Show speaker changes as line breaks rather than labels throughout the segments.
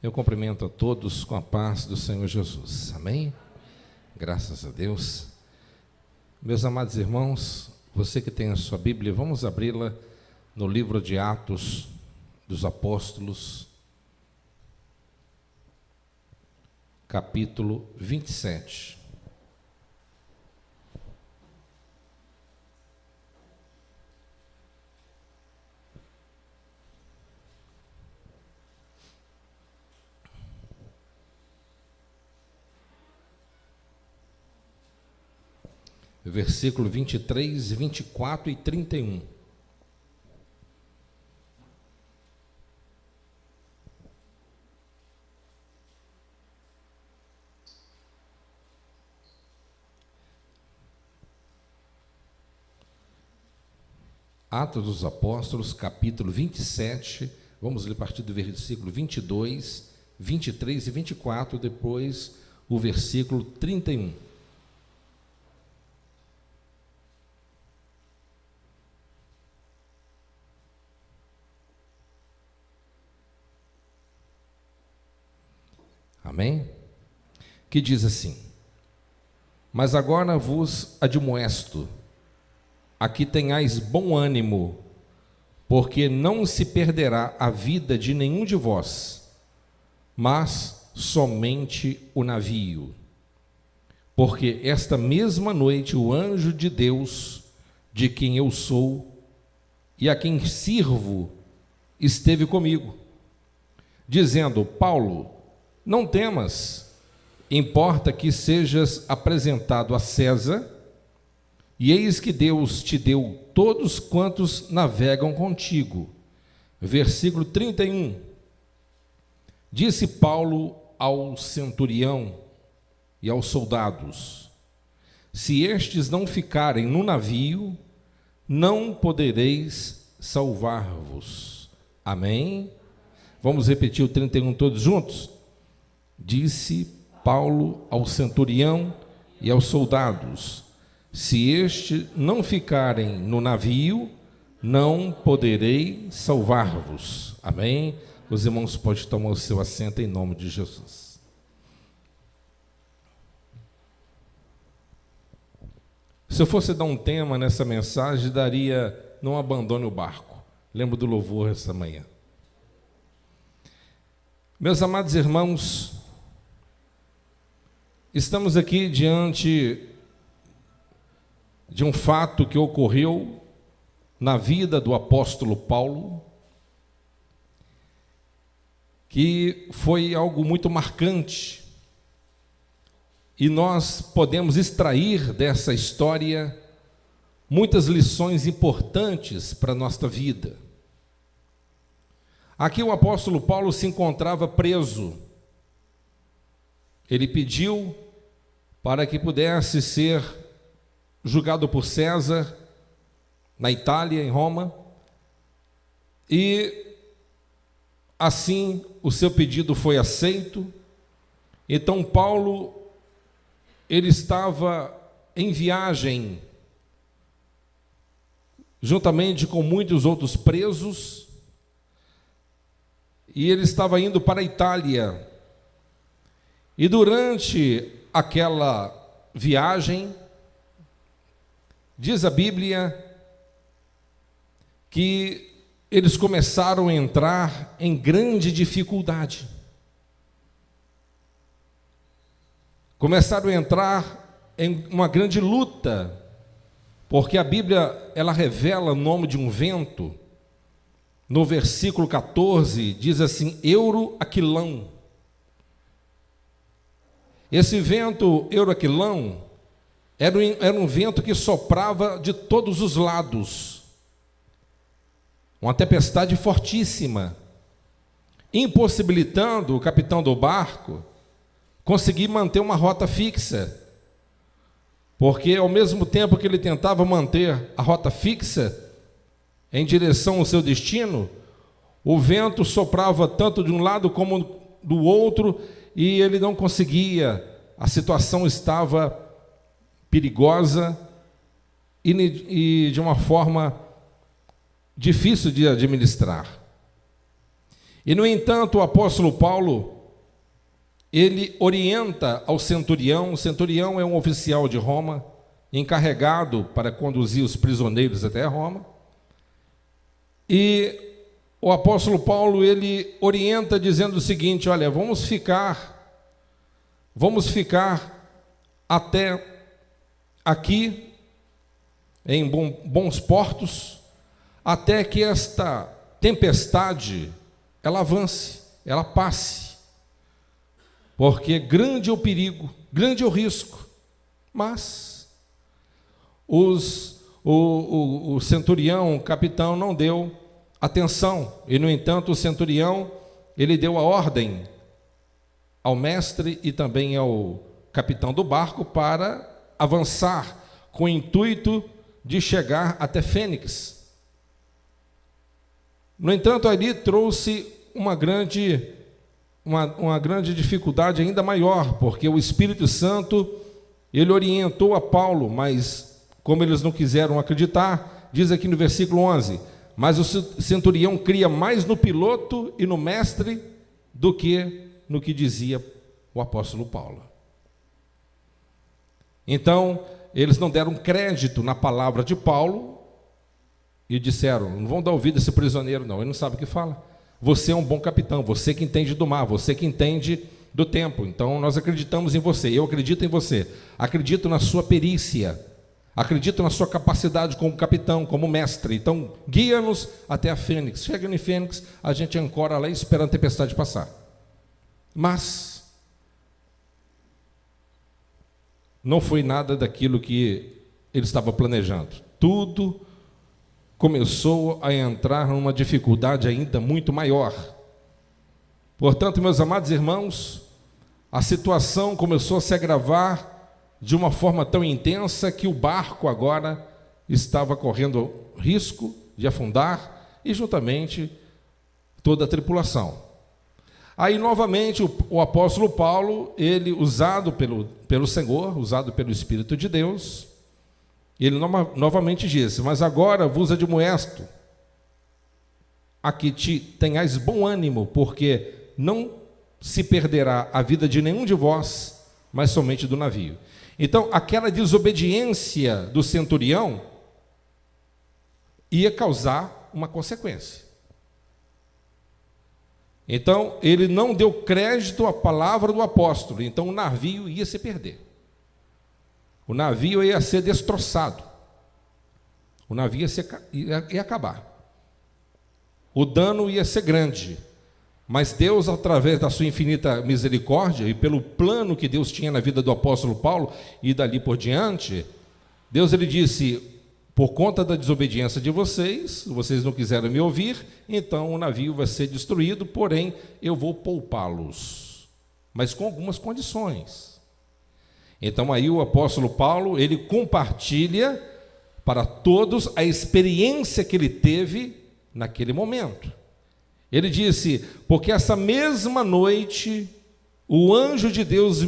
Eu cumprimento a todos com a paz do Senhor Jesus. Amém? Graças a Deus. Meus amados irmãos, você que tem a sua Bíblia, vamos abri-la no livro de Atos dos Apóstolos, capítulo 27. Versículo 23, 24 e 31. Atos dos Apóstolos, capítulo 27, vamos ler a partir do versículo 22, 23 e 24, depois o versículo 31. Amém? Que diz assim: mas agora vos admoesto, aqui tenhais bom ânimo, porque não se perderá a vida de nenhum de vós, mas somente o navio. Porque esta mesma noite o anjo de Deus, de quem eu sou e a quem sirvo, esteve comigo, dizendo: Paulo, não temas, importa que sejas apresentado a César, e eis que Deus te deu todos quantos navegam contigo. Versículo 31. Disse Paulo ao centurião e aos soldados: se estes não ficarem no navio, não podereis salvar-vos. Amém? Vamos repetir o 31 todos juntos? Disse Paulo ao centurião e aos soldados: se estes não ficarem no navio, não poderei salvar-vos. Amém? Os irmãos podem tomar o seu assento em nome de Jesus. Se eu fosse dar um tema nessa mensagem, daria: não abandone o barco. Lembro do louvor essa manhã. Meus amados irmãos, estamos aqui diante de um fato que ocorreu na vida do apóstolo Paulo, que foi algo muito marcante, e nós podemos extrair dessa história muitas lições importantes para a nossa vida. Aqui o apóstolo Paulo se encontrava preso. Ele pediu para que pudesse ser julgado por César, na Itália, em Roma, e assim o seu pedido foi aceito. Então Paulo, ele estava em viagem, juntamente com muitos outros presos, e ele estava indo para a Itália. E durante aquela viagem, diz a Bíblia que eles começaram a entrar em grande dificuldade. Começaram a entrar em uma grande luta, porque a Bíblia, ela revela o nome de um vento. No versículo 14, diz assim: Euroaquilão. Esse vento Euroaquilão era um vento que soprava de todos os lados, uma tempestade fortíssima, impossibilitando o capitão do barco conseguir manter uma rota fixa, porque ao mesmo tempo que ele tentava manter a rota fixa em direção ao seu destino, o vento soprava tanto de um lado como do outro, e ele não conseguia. A situação estava perigosa e de uma forma difícil de administrar. E, no entanto, o apóstolo Paulo, ele orienta ao centurião. O centurião é um oficial de Roma, encarregado para conduzir os prisioneiros até Roma. E o apóstolo Paulo, ele orienta dizendo o seguinte: olha, vamos ficar até aqui, em bons portos, até que esta tempestade, ela avance, ela passe, porque grande é o perigo, grande é o risco. Mas o centurião, o capitão, não deu atenção, e, no entanto, o centurião, ele deu a ordem ao mestre e também ao capitão do barco para avançar com o intuito de chegar até Fênix. No entanto, ali trouxe uma grande dificuldade ainda maior, porque o Espírito Santo, ele orientou a Paulo, mas como eles não quiseram acreditar, diz aqui no versículo 11, mas o centurião cria mais no piloto e no mestre do que no que dizia o apóstolo Paulo. Então, eles não deram crédito na palavra de Paulo e disseram: não vão dar ouvido a esse prisioneiro, não, ele não sabe o que fala. Você é um bom capitão, você que entende do mar, você que entende do tempo, então nós acreditamos em você, eu acredito em você, acredito na sua perícia, acredito na sua capacidade como capitão, como mestre, então guia-nos até a Fênix. Chegando em Fênix, a gente ancora lá e espera a tempestade passar. Mas não foi nada daquilo que ele estava planejando. Tudo começou a entrar numa dificuldade ainda muito maior. Portanto, meus amados irmãos, a situação começou a se agravar de uma forma tão intensa que o barco agora estava correndo risco de afundar, e juntamente toda a tripulação. Aí, novamente, o apóstolo Paulo, ele, usado pelo Senhor, usado pelo Espírito de Deus, ele novamente disse: mas agora vos admoesto a que tenhais bom ânimo, porque não se perderá a vida de nenhum de vós, mas somente do navio. Então, aquela desobediência do centurião ia causar uma consequência. Então, ele não deu crédito à palavra do apóstolo, então o navio ia se perder. O navio ia ser destroçado. O navio ia acabar. O dano ia ser grande. Mas Deus, através da sua infinita misericórdia e pelo plano que Deus tinha na vida do apóstolo Paulo e dali por diante, Deus, ele disse: por conta da desobediência de vocês não quiseram me ouvir, então o navio vai ser destruído, porém eu vou poupá-los, mas com algumas condições. Então aí o apóstolo Paulo, ele compartilha para todos a experiência que ele teve naquele momento. Ele disse: porque essa mesma noite o anjo de Deus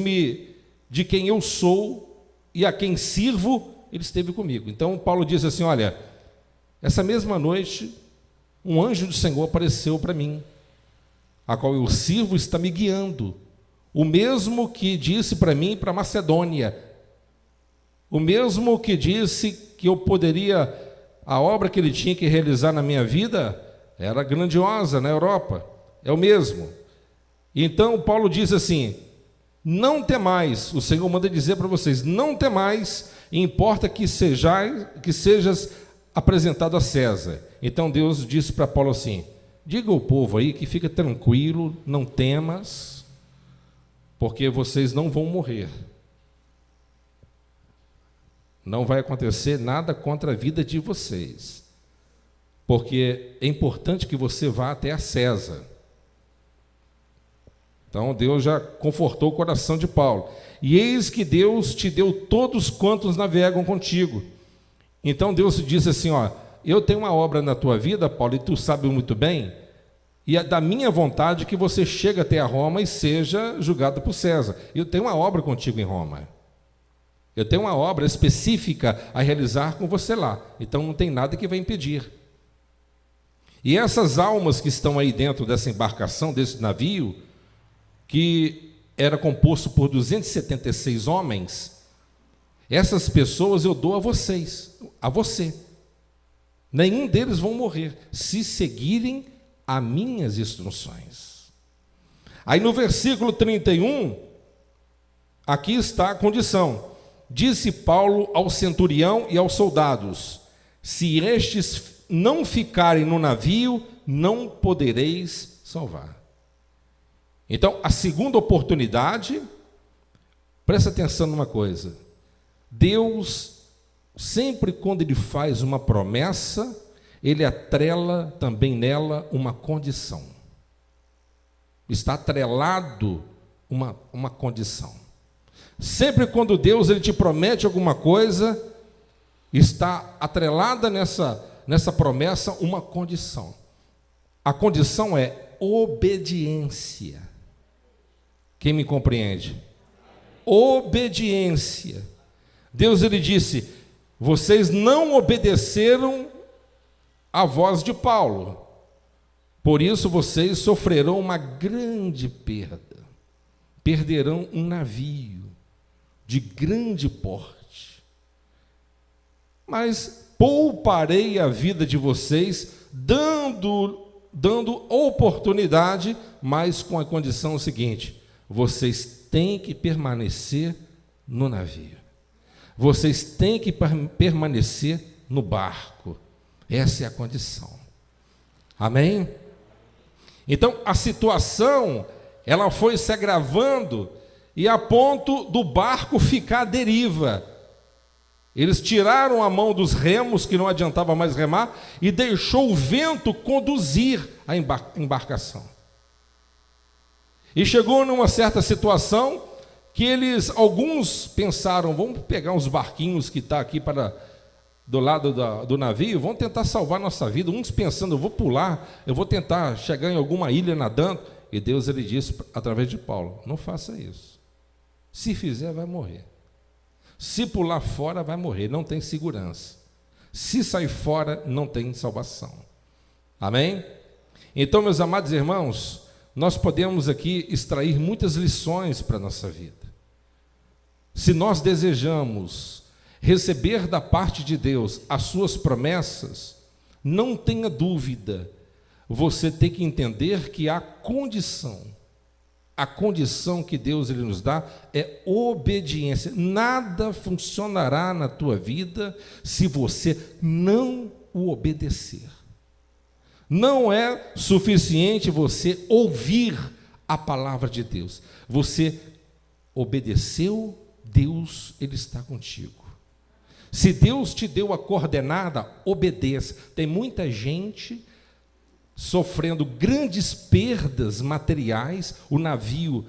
de quem eu sou e a quem sirvo, ele esteve comigo. Então Paulo diz assim: olha, essa mesma noite um anjo do Senhor apareceu para mim, a qual eu sirvo, está me guiando, o mesmo que disse para mim para Macedônia, o mesmo que disse que eu poderia, a obra que ele tinha que realizar na minha vida era grandiosa na Europa, é o mesmo. Então Paulo diz assim: não temais, o Senhor manda dizer para vocês, não temais, importa que sejas apresentado a César. Então Deus disse para Paulo assim: diga ao povo aí que fica tranquilo, não temas, porque vocês não vão morrer. Não vai acontecer nada contra a vida de vocês, porque é importante que você vá até a César. Então Deus já confortou o coração de Paulo. E eis que Deus te deu todos quantos navegam contigo. Então Deus disse assim: ó, eu tenho uma obra na tua vida, Paulo, e tu sabes muito bem, e é da minha vontade que você chegue até a Roma e seja julgado por César. Eu tenho uma obra contigo em Roma. Eu tenho uma obra específica a realizar com você lá. Então não tem nada que vai impedir. E essas almas que estão aí dentro dessa embarcação, desse navio, que era composto por 276 homens, essas pessoas eu dou a vocês, a você. Nenhum deles vão morrer, se seguirem as minhas instruções. Aí no versículo 31, aqui está a condição. Disse Paulo ao centurião e aos soldados: se estes não ficarem no navio, não podereis salvar. Então, a segunda oportunidade, presta atenção numa coisa: Deus, sempre quando Ele faz uma promessa, Ele atrela também nela uma condição. Está atrelado uma condição. Sempre quando Deus Ele te promete alguma coisa, está atrelada nessa promessa uma condição. A condição é obediência. Quem me compreende? Obediência. Deus Ele disse: vocês não obedeceram à voz de Paulo, por isso vocês sofrerão uma grande perda. Perderão um navio de grande porte. Mas pouparei a vida de vocês, dando oportunidade, mas com a condição seguinte: vocês têm que permanecer no navio. Vocês têm que permanecer no barco. Essa é a condição. Amém? Então, a situação, ela foi se agravando, e a ponto do barco ficar à deriva. Eles tiraram a mão dos remos, que não adiantava mais remar, e deixou o vento conduzir a embarcação. E chegou numa certa situação que alguns pensaram: vamos pegar uns barquinhos que está aqui do lado do navio, vamos tentar salvar nossa vida. Uns pensando: eu vou pular, eu vou tentar chegar em alguma ilha nadando. E Deus Ele disse através de Paulo: não faça isso. Se fizer, vai morrer. Se pular fora, vai morrer, não tem segurança. Se sair fora, não tem salvação. Amém? Então, meus amados irmãos, nós podemos aqui extrair muitas lições para a nossa vida. Se nós desejamos receber da parte de Deus as suas promessas, não tenha dúvida, você tem que entender que a condição que Deus Ele nos dá é obediência. Nada funcionará na tua vida se você não o obedecer. Não é suficiente você ouvir a palavra de Deus. Você obedeceu, Deus Ele está contigo. Se Deus te deu a coordenada, obedeça. Tem muita gente sofrendo grandes perdas materiais, o navio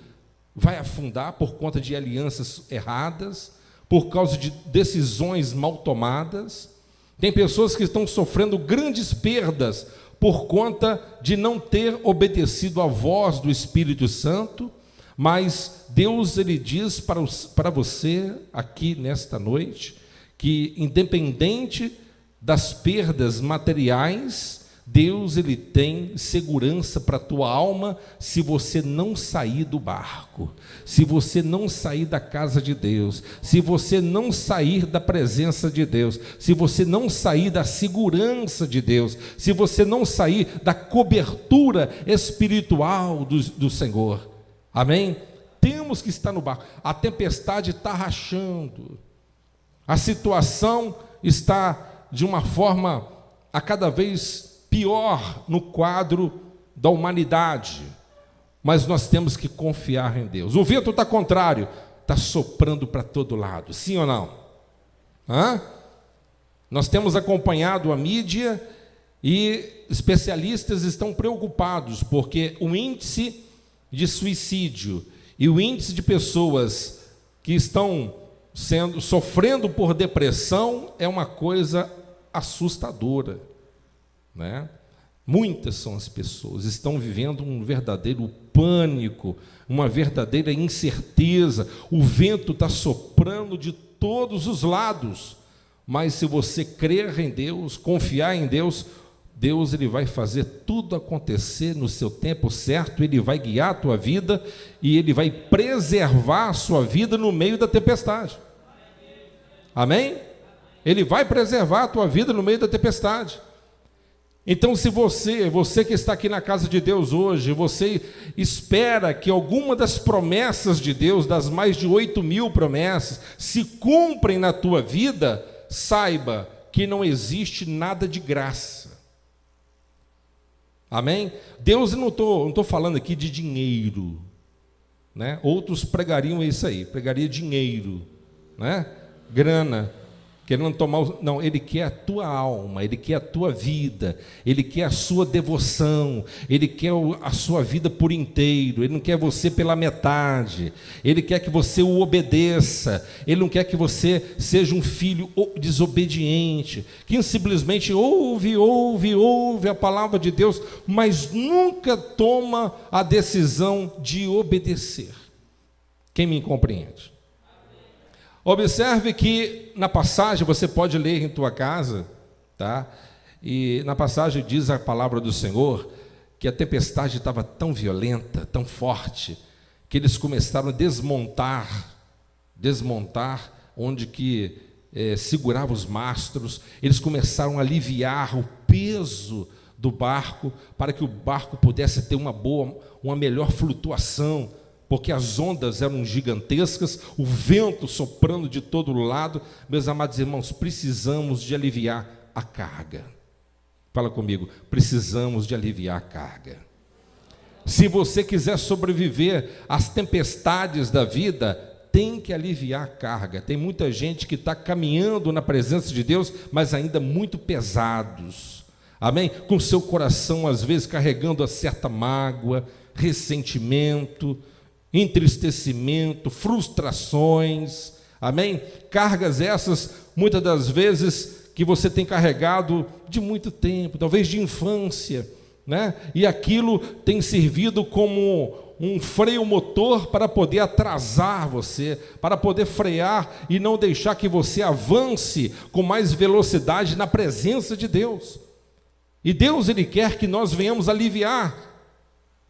vai afundar por conta de alianças erradas, por causa de decisões mal tomadas. Tem pessoas que estão sofrendo grandes perdas por conta de não ter obedecido à voz do Espírito Santo, mas Deus Ele diz para você aqui nesta noite, que independente das perdas materiais, Deus Ele tem segurança para a tua alma se você não sair do barco, se você não sair da casa de Deus, se você não sair da presença de Deus, se você não sair da segurança de Deus, se você não sair da cobertura espiritual do Senhor. Amém? Temos que estar no barco. A tempestade está rachando, a situação está de uma forma a cada vez pior no quadro da humanidade, mas nós temos que confiar em Deus. O vento está contrário, está soprando para todo lado, sim ou não? Nós temos acompanhado a mídia e especialistas estão preocupados, porque o índice de suicídio e o índice de pessoas que estão sofrendo por depressão é uma coisa assustadora, né? Muitas são as pessoas, estão vivendo um verdadeiro pânico, uma verdadeira incerteza. O vento está soprando de todos os lados, mas se você crer em Deus, confiar em Deus, Deus ele vai fazer tudo acontecer no seu tempo certo, Ele vai guiar a tua vida e Ele vai preservar a sua vida no meio da tempestade. Amém? Ele vai preservar a tua vida no meio da tempestade. Então, se você que está aqui na casa de Deus hoje, você espera que alguma das promessas de Deus, das mais de 8.000 promessas, se cumprem na tua vida, saiba que não existe nada de graça. Amém? Deus, não estou falando aqui de dinheiro, né? Outros pregariam isso aí, pregaria dinheiro, né? Grana, querendo tomar, não, Ele quer a tua alma, Ele quer a tua vida, Ele quer a sua devoção, Ele quer a sua vida por inteiro, Ele não quer você pela metade, Ele quer que você o obedeça, Ele não quer que você seja um filho desobediente, que simplesmente ouve a palavra de Deus, mas nunca toma a decisão de obedecer. Quem me compreende? Observe que na passagem, você pode ler em tua casa, tá? E na passagem diz a palavra do Senhor que a tempestade estava tão violenta, tão forte, que eles começaram a desmontar onde que segurava os mastros, eles começaram a aliviar o peso do barco, para que o barco pudesse ter uma melhor flutuação, porque as ondas eram gigantescas, o vento soprando de todo lado. Meus amados irmãos, precisamos de aliviar a carga. Fala comigo, precisamos de aliviar a carga. Se você quiser sobreviver às tempestades da vida, tem que aliviar a carga. Tem muita gente que está caminhando na presença de Deus, mas ainda muito pesados, amém? Com seu coração às vezes carregando a certa mágoa, ressentimento, entristecimento, frustrações, amém? Cargas essas, muitas das vezes, que você tem carregado de muito tempo, talvez de infância, né? E aquilo tem servido como um freio motor para poder atrasar você, para poder frear e não deixar que você avance com mais velocidade na presença de Deus. E Deus, Ele quer que nós venhamos aliviar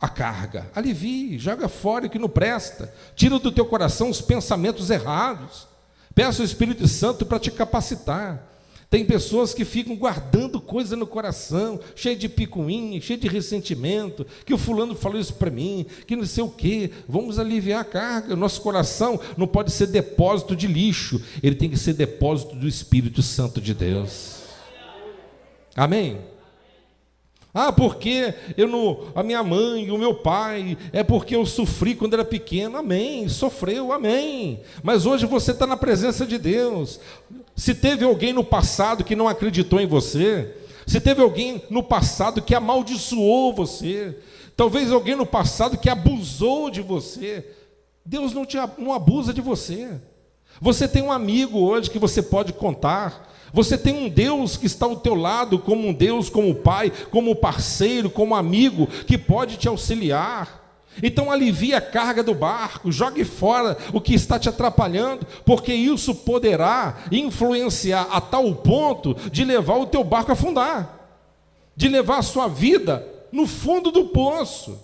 a carga. Alivie, joga fora o que não presta, tira do teu coração os pensamentos errados, peça ao Espírito Santo para te capacitar. Tem pessoas que ficam guardando coisa no coração, cheio de picuinha, cheio de ressentimento, que o fulano falou isso para mim, que não sei o quê. Vamos aliviar a carga. Nosso coração não pode ser depósito de lixo, ele tem que ser depósito do Espírito Santo de Deus. Amém? Porque a minha mãe, o meu pai, é porque eu sofri quando era pequeno. Amém, sofreu, amém. Mas hoje você está na presença de Deus. Se teve alguém no passado que não acreditou em você, se teve alguém no passado que amaldiçoou você, talvez alguém no passado que abusou de você, Deus não abusa de você. Você tem um amigo hoje que você pode contar. Você tem um Deus que está ao teu lado, como um Deus, como pai, como parceiro, como amigo, que pode te auxiliar. Então alivie a carga do barco, jogue fora o que está te atrapalhando, porque isso poderá influenciar a tal ponto de levar o teu barco a afundar, de levar a sua vida no fundo do poço.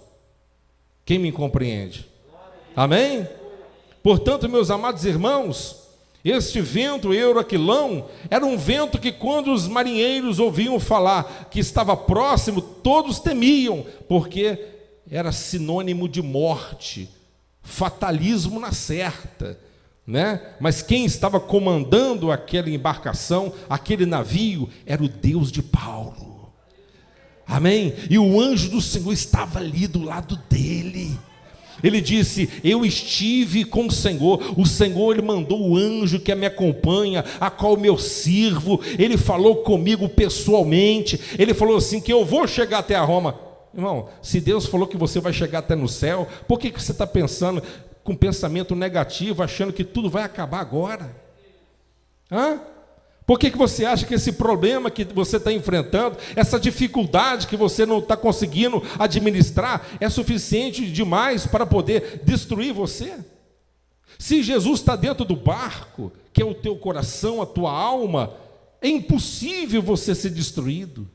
Quem me compreende? Amém? Portanto, meus amados irmãos, este vento Euraquilão era um vento que, quando os marinheiros ouviam falar que estava próximo, todos temiam, porque era sinônimo de morte, fatalismo na certa, né? Mas quem estava comandando aquela embarcação, aquele navio, era o Deus de Paulo. Amém? E o anjo do Senhor estava ali do lado dele. Ele disse: eu estive com o Senhor ele mandou o anjo que me acompanha, a qual eu sirvo. Ele falou comigo pessoalmente, ele falou assim, que eu vou chegar até a Roma. Irmão, se Deus falou que você vai chegar até no céu, por que você está pensando com pensamento negativo, achando que tudo vai acabar agora? Por que você acha que esse problema que você está enfrentando, essa dificuldade que você não está conseguindo administrar, é suficiente demais para poder destruir você? Se Jesus está dentro do barco, que é o teu coração, a tua alma, é impossível você ser destruído.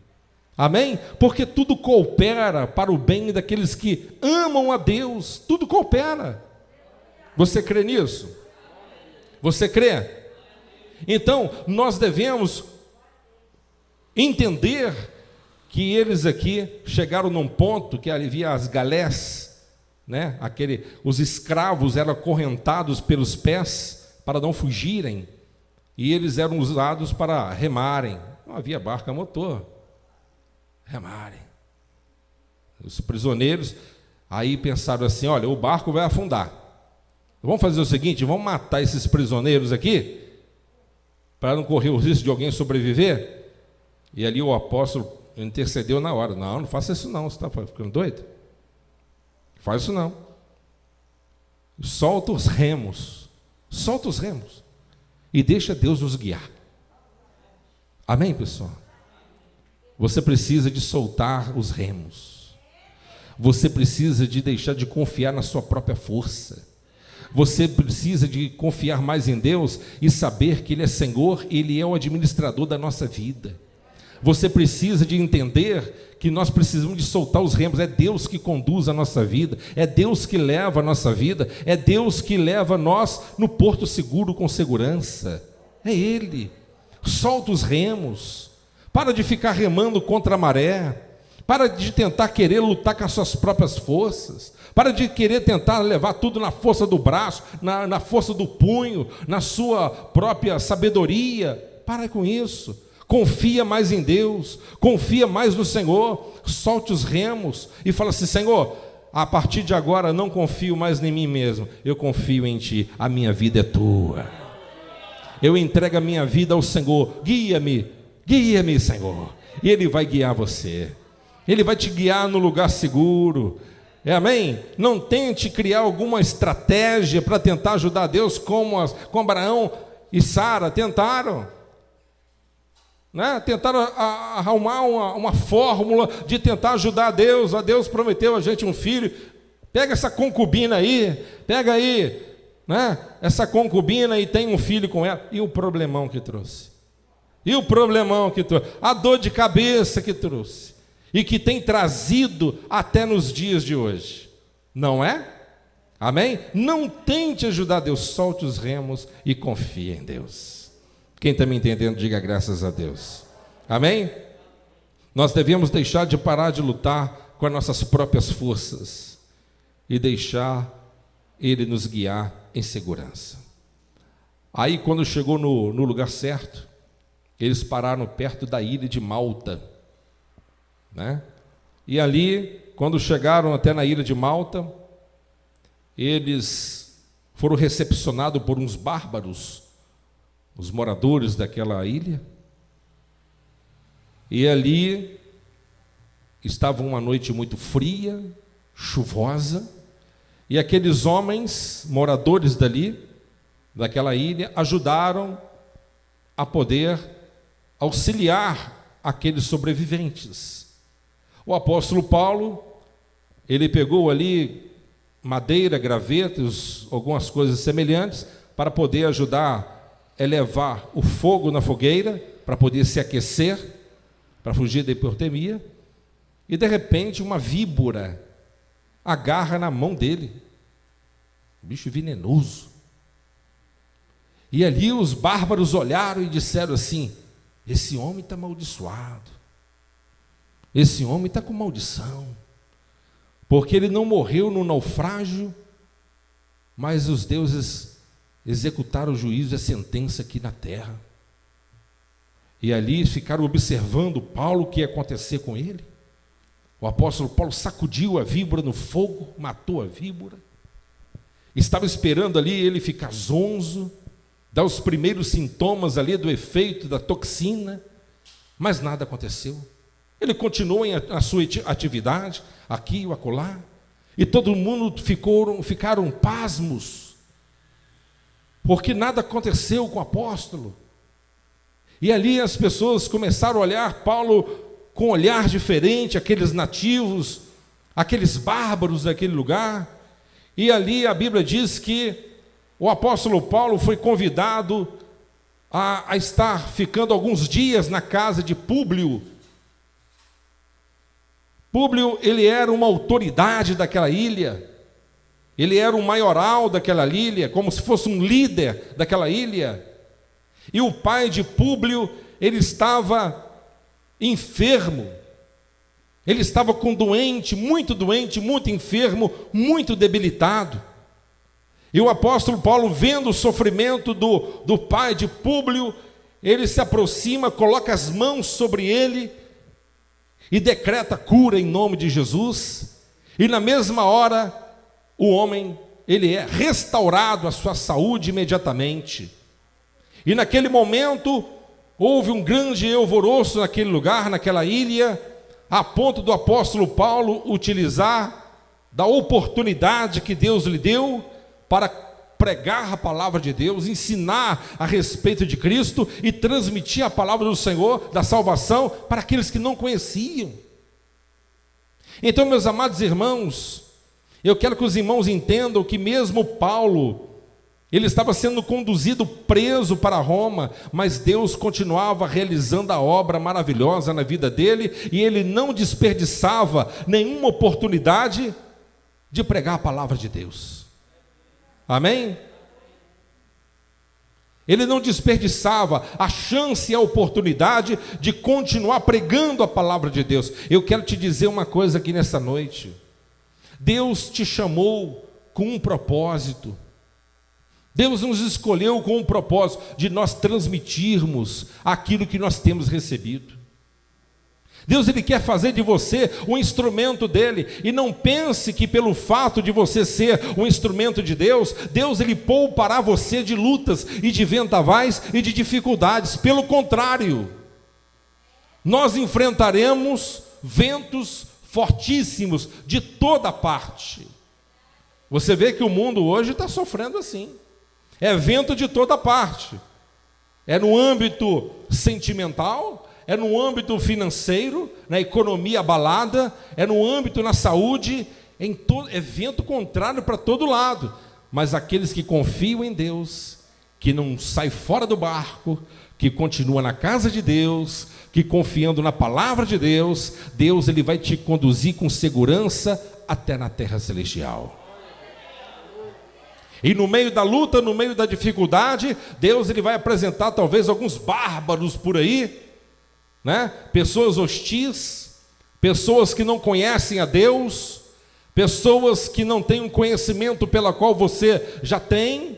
Amém? Porque tudo coopera para o bem daqueles que amam a Deus, tudo coopera. Você crê nisso? Você crê? Então, nós devemos entender que eles aqui chegaram num ponto que havia as galés, né? Os escravos eram acorrentados pelos pés para não fugirem, e eles eram usados para remarem. Não havia barco a motor, remarem. Os prisioneiros aí pensaram assim: olha, o barco vai afundar, vamos fazer o seguinte, vamos matar esses prisioneiros aqui, para não correr o risco de alguém sobreviver. E ali o apóstolo intercedeu na hora: não faça isso não, você está ficando doido? Faz isso não. Solta os remos e deixa Deus nos guiar. Amém, pessoal? Você precisa de soltar os remos. Você precisa de deixar de confiar na sua própria força. Você precisa de confiar mais em Deus e saber que Ele é Senhor, Ele é o administrador da nossa vida. Você precisa de entender que nós precisamos de soltar os remos. É Deus que conduz a nossa vida, é Deus que leva a nossa vida, é Deus que leva nós no porto seguro com segurança. É Ele. Solta os remos. Para de ficar remando contra a maré. Para de tentar querer lutar com as suas próprias forças. Para de querer tentar levar tudo na força do braço, na força do punho, na sua própria sabedoria. Para com isso. Confia mais em Deus, confia mais no Senhor, solte os remos e fala assim: Senhor, a partir de agora não confio mais em mim mesmo, eu confio em Ti, a minha vida é Tua. Eu entrego a minha vida ao Senhor, guia-me, Senhor, e Ele vai guiar você, Ele vai te guiar no lugar seguro. Amém? Não tente criar alguma estratégia para tentar ajudar Deus, como Abraão e Sara tentaram. Tentaram arrumar uma fórmula de tentar ajudar a Deus prometeu a gente um filho, pega essa concubina aí, essa concubina e tem um filho com ela, e o problemão que trouxe, a dor de cabeça que trouxe, e que tem trazido até nos dias de hoje, não é? Amém? Não tente ajudar Deus, solte os remos e confie em Deus. Quem está me entendendo, diga graças a Deus. Amém? Nós devemos deixar de parar de lutar com as nossas próprias forças e deixar Ele nos guiar em segurança. Aí, quando chegou no lugar certo, eles pararam perto da ilha de Malta, né? E ali, quando chegaram até na ilha de Malta, eles foram recepcionados por uns bárbaros, os moradores daquela ilha, e ali estava uma noite muito fria, chuvosa, e aqueles homens, moradores daquela ilha, ajudaram a poder auxiliar aqueles sobreviventes. O apóstolo Paulo, ele pegou ali madeira, gravetos, algumas coisas semelhantes, para poder ajudar elevar o fogo na fogueira, para poder se aquecer, para fugir da hipotermia, e de repente uma víbora agarra na mão dele, bicho venenoso, e ali os bárbaros olharam e disseram assim: esse homem está amaldiçoado, esse homem está com maldição, porque ele não morreu no naufrágio, mas os deuses executaram o juízo e a sentença aqui na terra. E ali ficaram observando Paulo, o que ia acontecer com ele. O apóstolo Paulo sacudiu a víbora no fogo, matou a víbora, estava esperando ali ele ficar zonzo, dar os primeiros sintomas ali do efeito da toxina, mas nada aconteceu. Ele continuou a sua atividade, aqui e acolá, e todo mundo ficaram pasmos, porque nada aconteceu com o apóstolo. E ali as pessoas começaram a olhar Paulo com um olhar diferente, aqueles nativos, aqueles bárbaros daquele lugar. E ali a Bíblia diz que o apóstolo Paulo foi convidado a estar ficando alguns dias na casa de Públio, Públio, ele era uma autoridade daquela ilha, ele era um maioral daquela ilha, como se fosse um líder daquela ilha. E o pai de Públio, ele estava enfermo, ele estava doente, muito enfermo, muito debilitado. E o apóstolo Paulo, vendo o sofrimento do pai de Públio, ele se aproxima, coloca as mãos sobre ele e decreta cura em nome de Jesus. E na mesma hora, o homem, ele é restaurado a sua saúde imediatamente. E naquele momento, houve um grande alvoroço naquele lugar, naquela ilha, a ponto do apóstolo Paulo utilizar da oportunidade que Deus lhe deu para pregar a palavra de Deus, ensinar a respeito de Cristo e transmitir a palavra do Senhor, da salvação, para aqueles que não conheciam. Então, meus amados irmãos, eu quero que os irmãos entendam que mesmo Paulo, ele estava sendo conduzido preso para Roma, mas Deus continuava realizando a obra maravilhosa na vida dele, e ele não desperdiçava nenhuma oportunidade de pregar a palavra de Deus. Amém? Ele não desperdiçava a chance e a oportunidade de continuar pregando a palavra de Deus. Eu quero te dizer uma coisa aqui nessa noite. Deus te chamou com um propósito. Deus nos escolheu com um propósito de nós transmitirmos aquilo que nós temos recebido. Deus, ele quer fazer de você um instrumento dele, e não pense que pelo fato de você ser um instrumento de Deus, Deus ele poupará você de lutas e de vendavais e de dificuldades. Pelo contrário, nós enfrentaremos ventos fortíssimos de toda parte. Você vê que o mundo hoje está sofrendo assim, é vento de toda parte, é no âmbito sentimental, é no âmbito financeiro, na economia abalada, é no âmbito na saúde, é vento contrário para todo lado. Mas aqueles que confiam em Deus, que não sai fora do barco, que continua na casa de Deus, que confiando na palavra de Deus, Deus ele vai te conduzir com segurança até na terra celestial. E no meio da luta, no meio da dificuldade, Deus ele vai apresentar talvez alguns bárbaros por aí, né? Pessoas hostis, pessoas que não conhecem a Deus, pessoas que não têm um conhecimento pela qual você já tem,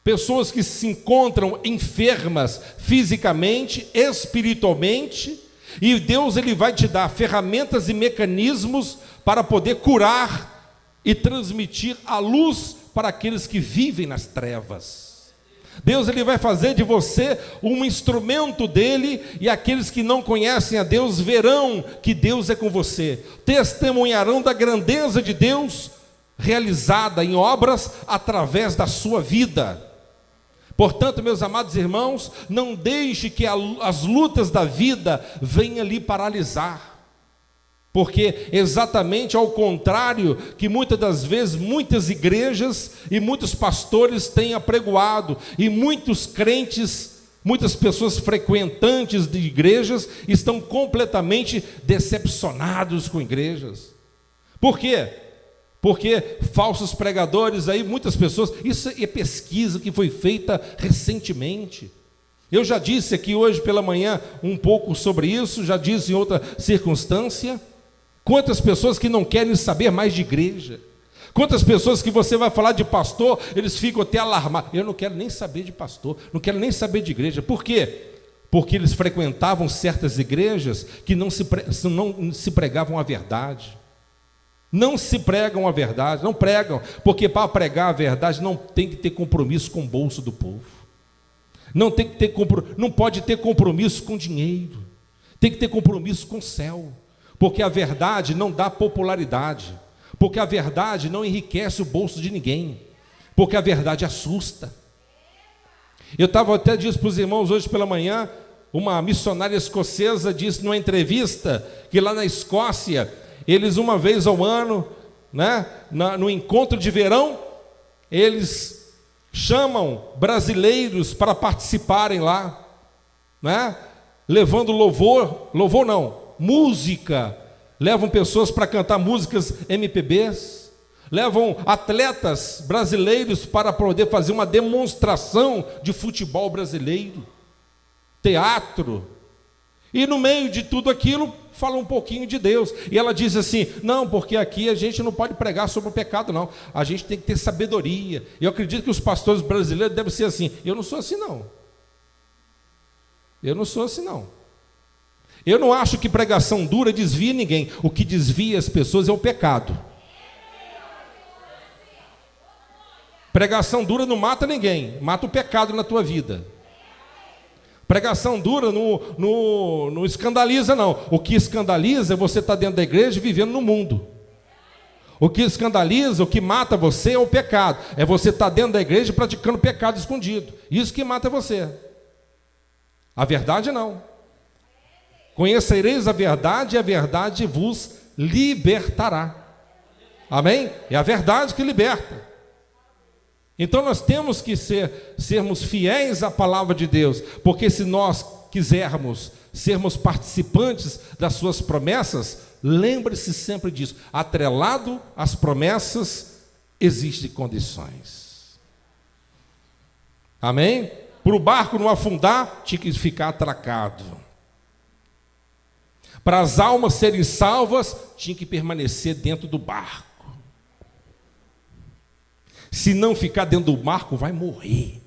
pessoas que se encontram enfermas fisicamente, espiritualmente, e Deus ele vai te dar ferramentas e mecanismos para poder curar e transmitir a luz para aqueles que vivem nas trevas. Deus ele vai fazer de você um instrumento dele, e aqueles que não conhecem a Deus verão que Deus é com você, testemunharão da grandeza de Deus realizada em obras através da sua vida. Portanto, meus amados irmãos, não deixe que as lutas da vida venham lhe paralisar, porque exatamente ao contrário que muitas das vezes muitas igrejas e muitos pastores têm apregoado, e muitos crentes, muitas pessoas frequentantes de igrejas estão completamente decepcionados com igrejas. Por quê? Porque falsos pregadores aí, muitas pessoas, isso é pesquisa que foi feita recentemente. Eu já disse aqui hoje pela manhã um pouco sobre isso, já disse em outra circunstância. Quantas pessoas que não querem saber mais de igreja, quantas pessoas que você vai falar de pastor, eles ficam até alarmados. Eu não quero nem saber de pastor, não quero nem saber de igreja. Por quê? Porque eles frequentavam certas igrejas que não se pregavam a verdade. Não se pregam a verdade, não pregam, porque para pregar a verdade não tem que ter compromisso com o bolso do povo, não pode ter compromisso com dinheiro, tem que ter compromisso com o céu. Porque a verdade não dá popularidade, porque a verdade não enriquece o bolso de ninguém, porque a verdade assusta. Eu estava até disse para os irmãos hoje pela manhã, uma missionária escocesa disse numa entrevista que lá na Escócia, eles uma vez ao ano, né, no encontro de verão, eles chamam brasileiros para participarem lá, né, levando música, levam pessoas para cantar músicas MPBs, levam atletas brasileiros para poder fazer uma demonstração de futebol brasileiro, teatro, e no meio de tudo aquilo, fala um pouquinho de Deus, e ela diz assim, não, porque aqui a gente não pode pregar sobre o pecado não, a gente tem que ter sabedoria. Eu acredito que os pastores brasileiros devem ser assim. Eu não sou assim não, eu não acho que pregação dura desvia ninguém. O que desvia as pessoas é o pecado. Pregação dura não mata ninguém, mata o pecado na tua vida. Pregação dura não escandaliza não. O que escandaliza é você estar dentro da igreja e vivendo no mundo. O que escandaliza, o que mata você é o pecado. É você estar dentro da igreja praticando pecado escondido. Isso que mata você. A verdade não. Conhecereis a verdade e a verdade vos libertará. Amém? É a verdade que liberta. Então nós temos que sermos fiéis à palavra de Deus, porque se nós quisermos sermos participantes das suas promessas, lembre-se sempre disso, atrelado às promessas, existem condições. Amém? Para o barco não afundar, tinha que ficar atracado. Para as almas serem salvas, tinha que permanecer dentro do barco. Se não ficar dentro do barco, vai morrer.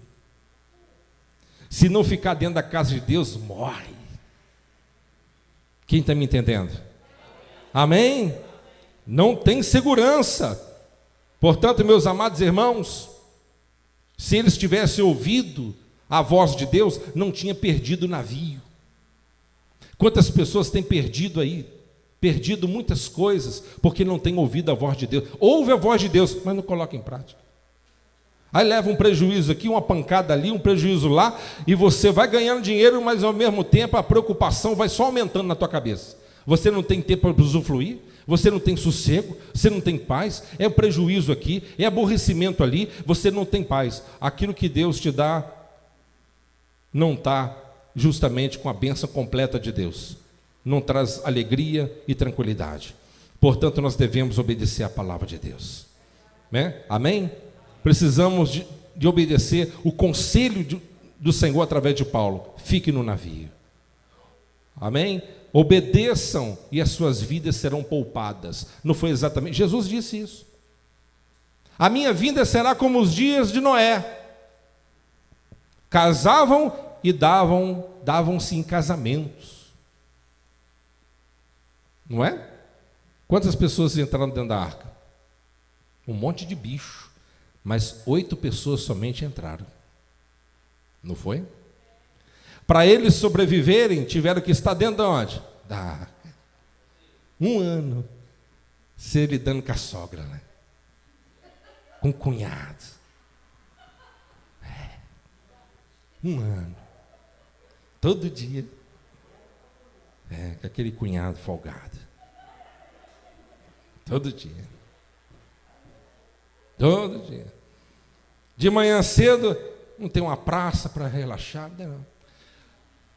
Se não ficar dentro da casa de Deus, morre. Quem está me entendendo? Amém? Não tem segurança. Portanto, meus amados irmãos, se eles tivessem ouvido a voz de Deus, não tinha perdido o navio. Quantas pessoas têm perdido aí? Perdido muitas coisas, porque não têm ouvido a voz de Deus. Ouve a voz de Deus, mas não coloca em prática. Aí leva um prejuízo aqui, uma pancada ali, um prejuízo lá, e você vai ganhando dinheiro, mas ao mesmo tempo a preocupação vai só aumentando na tua cabeça. Você não tem tempo para usufruir, você não tem sossego, você não tem paz, é prejuízo aqui, é aborrecimento ali, você não tem paz. Aquilo que Deus te dá não está justamente com a bênção completa de Deus, não traz alegria e tranquilidade. Portanto, nós devemos obedecer à palavra de Deus, né? Amém? Precisamos de obedecer o conselho do Senhor através de Paulo. Fique no navio. Amém? Obedeçam e as suas vidas serão poupadas. Não foi exatamente? Jesus disse isso. A minha vinda será como os dias de Noé. Casavam e davam-se em casamentos. Não é? Quantas pessoas entraram dentro da arca? Um monte de bicho. Mas 8 pessoas somente entraram. Não foi? Para eles sobreviverem, tiveram que estar dentro de onde? Da arca. 1 ano. Se lidando com a sogra, né? Com o cunhado. 1 ano. Todo dia. Com aquele cunhado folgado. Todo dia. Todo dia. De manhã cedo, não tem uma praça para relaxar, não. O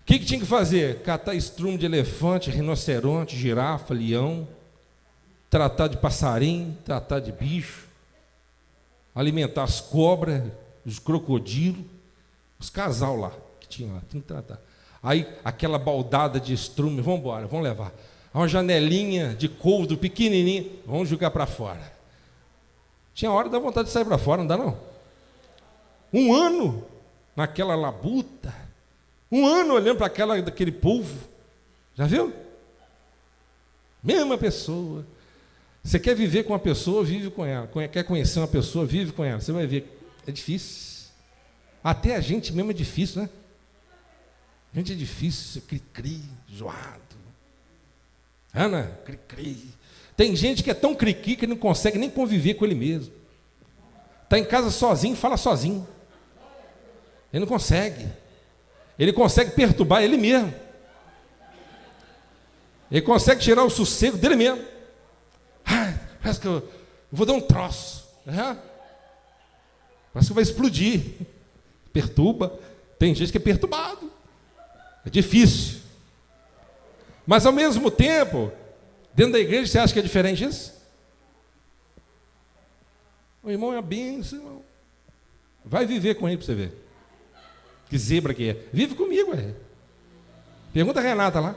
que tinha que fazer? Catar estrume de elefante, rinoceronte, girafa, leão, tratar de passarinho, tratar de bicho, alimentar as cobras, os crocodilos, os casal lá, que tinha lá, tinha que tratar. Aí, aquela baldada de estrume, vamos embora, vamos levar. Uma janelinha de couve pequenininha, vamos jogar para fora. Tinha hora da vontade de sair para fora, não dá não? 1 ano naquela labuta, 1 ano olhando para daquele povo, já viu? Mesma pessoa. Você quer viver com uma pessoa, vive com ela. Quer conhecer uma pessoa, vive com ela. Você vai ver, é difícil. Até a gente mesmo é difícil, né? A gente é difícil, cri-cri, zoado. Ana, cri-cri. Tem gente que é tão cri-cri que não consegue nem conviver com ele mesmo. Está em casa sozinho, fala sozinho. Ele não consegue. Ele consegue perturbar ele mesmo. Ele consegue tirar o sossego dele mesmo. Parece que eu vou dar um troço. Parece que vai explodir. Perturba. Tem gente que é perturbado. É difícil. Mas ao mesmo tempo, Dentro da igreja, você acha que é diferente isso? O irmão é a bênção, irmão. Vai viver com ele para você ver. Que zebra que é. Vive comigo, é. Pergunta a Renata lá.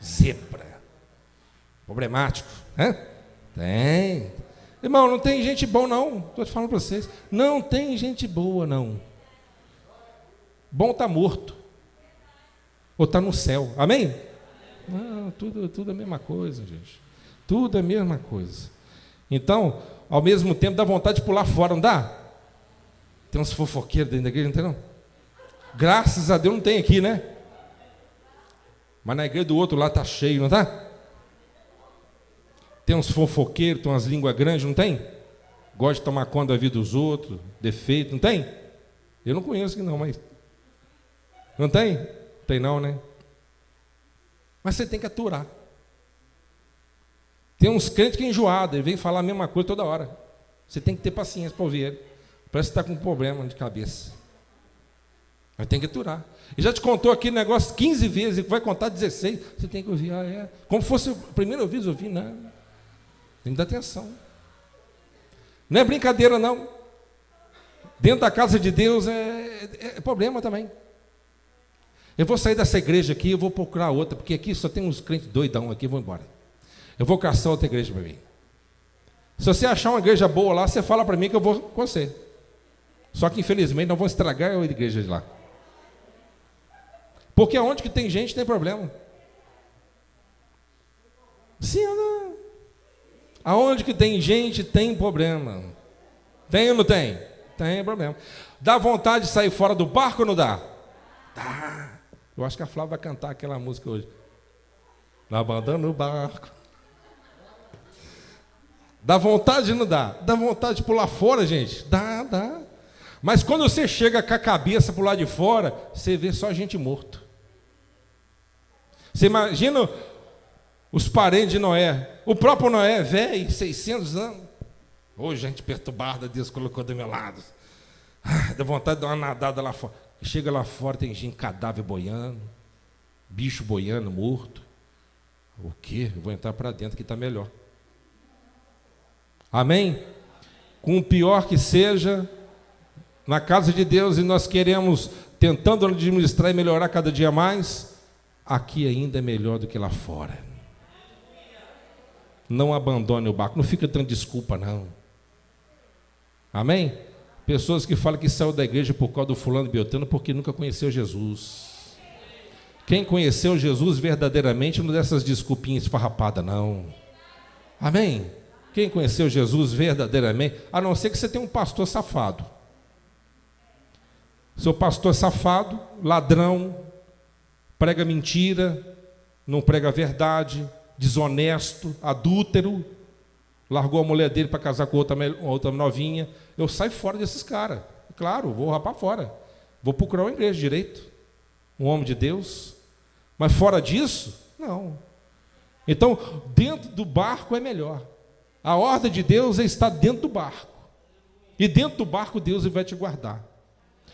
Zebra. Problemático, né? Tem. Irmão, não tem gente boa, não. Estou te falando para vocês. Não tem gente boa, não. Bom está morto. Ou está no céu. Amém? Não, tudo é a mesma coisa, gente. Tudo é a mesma coisa. Então, ao mesmo tempo, dá vontade de pular fora, não dá? Tem uns fofoqueiros dentro da igreja, não tem, não? Graças a Deus não tem aqui, né? Mas na igreja do outro lá está cheio, não está? Tem uns fofoqueiros, tem umas línguas grandes, não tem? Gosta de tomar conta da vida dos outros, defeito, não tem? Eu não conheço aqui não, mas... Não tem? Tem não, né? Mas você tem que aturar. Tem uns crentes que é enjoado, ele vem falar a mesma coisa toda hora. Você tem que ter paciência para ouvir ele. Parece que está com um problema de cabeça. Mas tem que aturar. E já te contou aqui negócio 15 vezes, e vai contar 16. Você tem que ouvir, como fosse o primeiro ouvido, ouvir, não. Tem que dar atenção. Não é brincadeira, não. Dentro da casa de Deus é problema também. Eu vou sair dessa igreja aqui, eu vou procurar outra, porque aqui só tem uns crentes doidão aqui, eu vou embora. Eu vou caçar outra igreja para mim. Se você achar uma igreja boa lá, você fala para mim que eu vou com você. Só que infelizmente não vou estragar a igreja de lá. Porque onde que tem gente tem problema. Sim ou não? Aonde que tem gente tem problema. Tem ou não tem? Tem problema. Dá vontade de sair fora do barco ou não dá? Dá. Eu acho que a Flávia vai cantar aquela música hoje. Abandona o barco. Dá vontade ou não dá? Dá vontade de pular fora, gente? Dá. Mas quando você chega com a cabeça para o lado de fora, você vê só gente morto. Você imagina os parentes de Noé. O próprio Noé, velho, 600 anos. Ô, gente perturbada, Deus colocou do meu lado. Dá vontade de dar uma nadada lá fora. Chega lá fora, tem gente, cadáver boiando, bicho boiando, morto. O quê? Eu vou entrar para dentro que está melhor. Amém? Com o pior que seja, na casa de Deus, e nós queremos, tentando administrar e melhorar cada dia mais, aqui ainda é melhor do que lá fora. Não abandone o barco, não fica dando desculpa, não. Amém? Pessoas que falam que saiu da igreja por causa do fulano e beltrano porque nunca conheceu Jesus. Quem conheceu Jesus verdadeiramente não dá essas desculpinhas esfarrapadas, não. Amém? Quem conheceu Jesus verdadeiramente, a não ser que você tenha um pastor safado. Seu pastor safado, ladrão, prega mentira, não prega a verdade, desonesto, adúltero, largou a mulher dele para casar com outra novinha. Eu saio fora desses caras. Claro, vou rapar fora. Vou procurar uma igreja direito. Um homem de Deus. Mas fora disso, não. Então, dentro do barco é melhor. A ordem de Deus é estar dentro do barco. E dentro do barco Deus vai te guardar.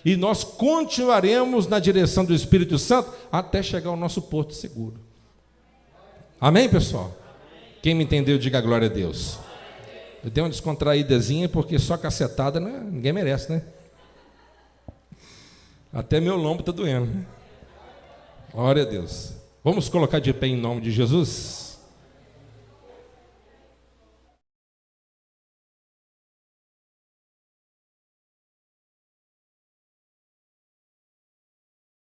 E nós continuaremos na direção do Espírito Santo até chegar ao nosso porto seguro. Amém, pessoal? Quem me entendeu, diga glória a Deus. Eu dei uma descontraídazinha porque só cacetada, né? Ninguém merece, né? Até meu lombo está doendo. Glória a Deus. Vamos colocar de pé em nome de Jesus?